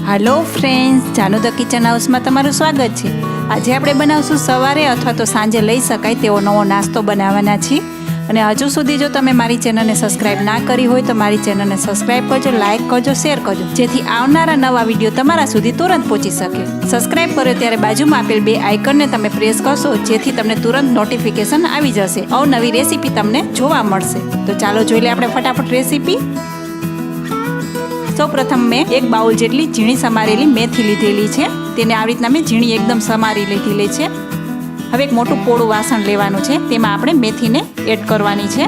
Hello friends, जानू the kitchen house में तमारुं स्वागत है। आज આપણે બનાવશું સવારે અથવા તો સાંજે લઈ શકાય તેવો નવો નાસ્તો બનાવવાના છીએ। અને હજુ સુધી જો તમે મારી ચેનલને સબસ્ક્રાઇબ ના કરી હોય તો મારી ચેનલને સબસ્ક્રાઇબ કરજો, લાઈક કરજો, શેર કરજો, જેથી આવનારા નવા વિડીયો તમારા સુધી તુરંત પહોંચી શકે। સબસ્ક્રાઇબ કર્યો ત્યારે બાજુમાં આપેલ બે આઇકનને તમે પ્રેસ કરશો, જેથી તમને તુરંત નોટિફિકેશન આવી જશે, અવનવી રેસીપી તમને જોવા મળશે। તો ચાલો જોઈ લઈએ આપણે ફટાફટ રેસીપી। સૌ પ્રથમ મેં એક બાઉલ જેટલી ઝીણી સમારેલી મેથી લીધેલી છે, તેને આવી રીતના મેં ઝીણી એકદમ સમારી લીધેલી છે। હવે એક મોટું પોળું વાસણ લેવાનું છે, તેમાં આપણે મેથીને એડ કરવાની છે।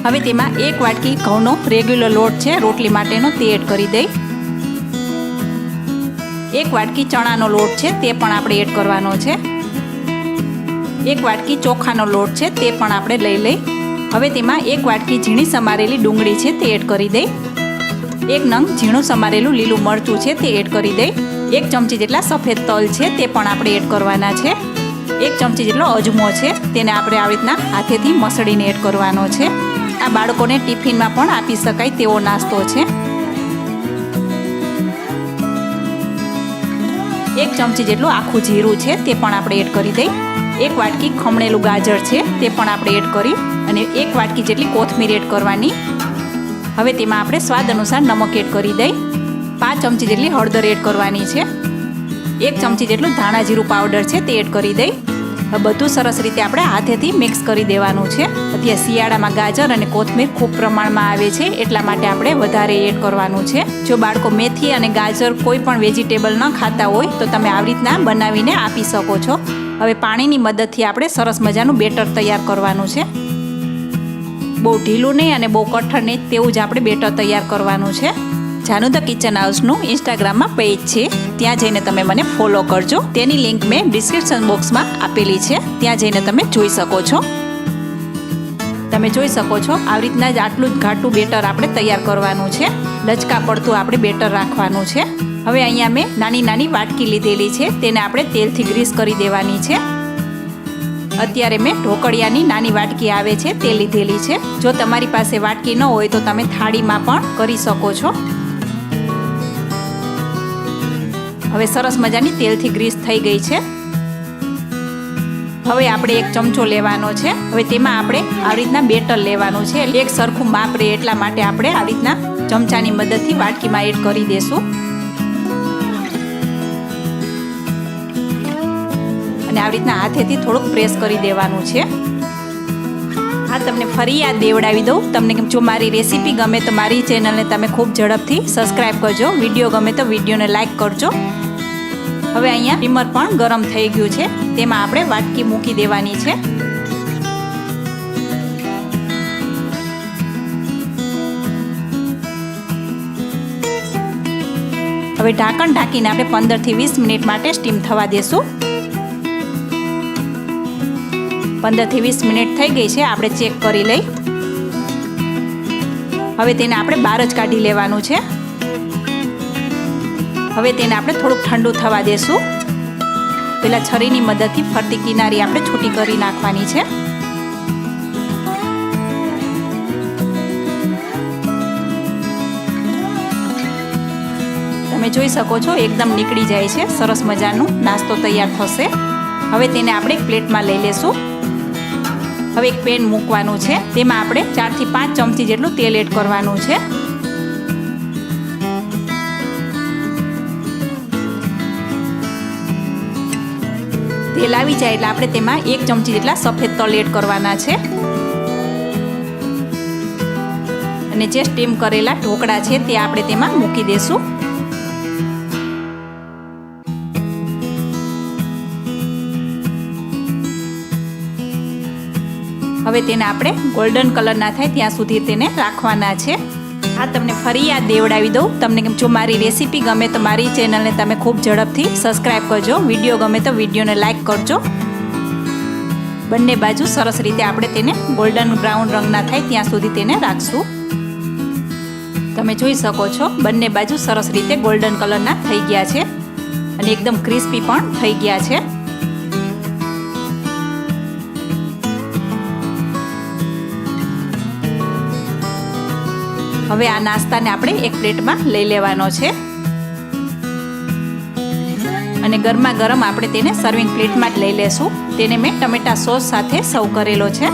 હવે તેમાં એક વાટકી ઘઉંનો રેગ્યુલર લોટ છે રોટલી માટેનો, તે એડ કરી દઈ। એક વાટકી ચણાનો લોટ છે તે પણ આપણે એડ કરવાનો છે। એક વાટકી ચોખાનો લોટ છે તે પણ આપણે લઈ લઈ। હવે તેમાં એક વાટકી ઝીણી સમારેલી ડુંગળી છે તે એડ કરી દઈ। એક નંગ ઝીણું સમારેલું લીલું મરચું છે તે એડ કરી દઈ। એક ચમચી જેટલા સફેદ તલ છે તે પણ આપણે એડ કરવાના છે। એક ચમચી જેટલો અજમો છે, તેને આપણે આવી રીતના હાથેથી મસળીને એડ કરવાનો છે। આ બાળકોને ટિફિનમાં પણ આપી શકાય તેવો નાસ્તો છે। એક ચમચી જેટલું આખું જીરું છે તે પણ આપણે એડ કરી દઈ। એક વાટકી ખમણેલું ગાજર છે તે પણ આપણે એડ કરી અને એક વાટકી જેટલી કોથમીર એડ કરવાની। હવે તેમાં આપણે સ્વાદ અનુસાર નમક એડ કરી દઈ। 5 ચમચી જેટલી હળદર એડ કરવાની છે। 1 ચમચી જેટલું ધાણા જીરું પાવડર છે તે એડ કરી દઈ। હવે બધું સરસ રીતે આપણે હાથેથી મિક્સ કરી દેવાનું છે। અત્યારે શિયાળામાં ગાજર અને કોથમીર ખૂબ પ્રમાણમાં આવે છે, એટલા માટે આપણે વધારે એડ કરવાનું છે। જો બાળકો મેથી અને ગાજર કોઈ પણ વેજીટેબલ ન ખાતા હોય તો તમે આવી રીતના બનાવીને આપી શકો છો। હવે પાણીની મદદથી આપણે સરસ મજાનું બેટર તૈયાર કરવાનું છે। બહુ ઢીલું નહીં અને બહુ કઠણ નહીં, તેવું જ આપણે બેટર તૈયાર કરવાનું છે। જાનુ ધ કિચન હાઉસનું ઇન્સ્ટાગ્રામમાં પેજ છે, ત્યાં જઈને તમે મને ફોલો કરજો। તેની લિંક મેં ડિસ્ક્રિપ્શન બોક્સમાં આપેલી છે, ત્યાં જઈને તમે જોઈ શકો છો। તમે જોઈ શકો છો આવી રીતના જ આટલું જ ઘાટું બેટર આપણે તૈયાર કરવાનું છે। લચકા પડતું આપણે બેટર રાખવાનું છે। હવે અહીંયા મેં નાની નાની વાટકી લીધેલી છે, તેને આપણે તેલથી ગ્રીસ કરી દેવાની છે। અત્યારે મેં ઢોકળિયાની નાની વાટકી આવે છે તે લીધેલી છે। જો તમારી પાસે વાટકી ન હોય તો તમે થાળીમાં પણ કરી શકો છો। હવે સરસ મજાની તેલથી ગ્રીસ થઈ ગઈ છે। હવે આપણે એક ચમચો લેવાનો છે। હવે તેમાં આપણે આવી રીતના બેટર લેવાનું છે, એક સરખું માપ રહે એટલા માટે આપણે આવી રીતના ચમચાની મદદથી વાટકીમાં એડ કરી દેશું અને આવી રીતના હાથેથી થોડુંક પ્રેસ કરી દેવાનું છે। આ તમને ફરી યાદ દેવડાવી દઉં, તમને જો મારી રેસીપી ગમે તો મારી ચેનલને તમે ખૂબ ઝડપથી સબસ્ક્રાઇબ કરજો, વિડીયો ગમે તો વિડીયોને લાઇક કરજો। હવે અહીંયા સ્ટીમર પણ ગરમ થઈ ગયું છે, તેમાં આપણે વાટકી મૂકી દેવાની છે। હવે ઢાંકણ ઢાંકીને આપણે 15 થી 20 મિનિટ માટે સ્ટીમ થવા દેશું। 15 થી 20 મિનિટ થઈ ગઈ છે, આપણે ચેક કરી લઈ। હવે તેને આપણે બહાર જ કાઢી લેવાનું છે। હવે તેને આપણે થોડુંક ઠંડુ થવા દેશું। પેલા છરીની મદદથી ફરતી કિનારી આપણે છૂટી કરી નાખવાની છે। તમે જોઈ શકો છો એકદમ નીકળી જાય છે, સરસ મજાનું નાસ્તો તૈયાર થશે। હવે તેને આપણે એક પ્લેટમાં લઈ લેશું। હવે એક પેન મૂકવાનું છે, તેમાં આપણે 4 થી 5 ચમચી જેટલું તેલ એડ કરવાનું છે। તેલ આવી જાય એટલે આપણે તેમાં 1 ચમચી જેટલા સફેદ તલ એડ કરવાના છે અને જે સ્ટીમ કરેલા ઢોકળા છે તે આપણે તેમાં મૂકી દેશું। હવે તેને આપણે ગોલ્ડન કલર ના થાય ત્યાં સુધી તેને રાખવાના છે। આ તમને ફરી યાદ દેવડાવી દઉં, તમને જો મારી રેસીપી ગમે તો મારી ચેનલને તમે ખૂબ ઝડપથી સબસ્ક્રાઇબ કરજો, વિડીયો ગમે તો વિડીયોને લાઇક કરજો। બંને બાજુ સરસ રીતે આપણે તેને ગોલ્ડન બ્રાઉન રંગના થાય ત્યાં સુધી તેને રાખશું। તમે જોઈ શકો છો બંને બાજુ સરસ રીતે ગોલ્ડન કલરના થઈ ગયા છે અને એકદમ ક્રિસ્પી પણ થઈ ગયા છે। હવે આ નાસ્તાને આપણે એક પ્લેટમાં લઈ લેવાનો છે। અને ગરમા ગરમ આપણે તેને સર્વિંગ પ્લેટમાં જ લઈ લેશું. તેને મેં ટમેટા સોસ સાથે સર્વ કરેલો છે.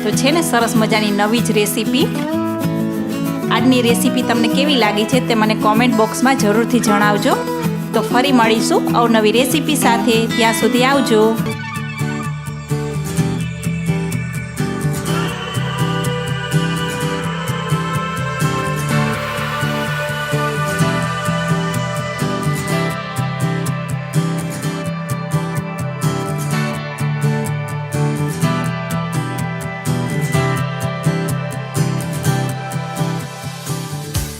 તો છે ને સરસ મજાની નવી જ રેસીપી. આજની રેસીપી તમને કેવી લાગી છે તે મને કોમેન્ટ બોક્સમાં જરૂરથી જણાવજો. તો ફરી મળીશું અવનવી રેસીપી સાથે. ત્યાં સુધી આવજો.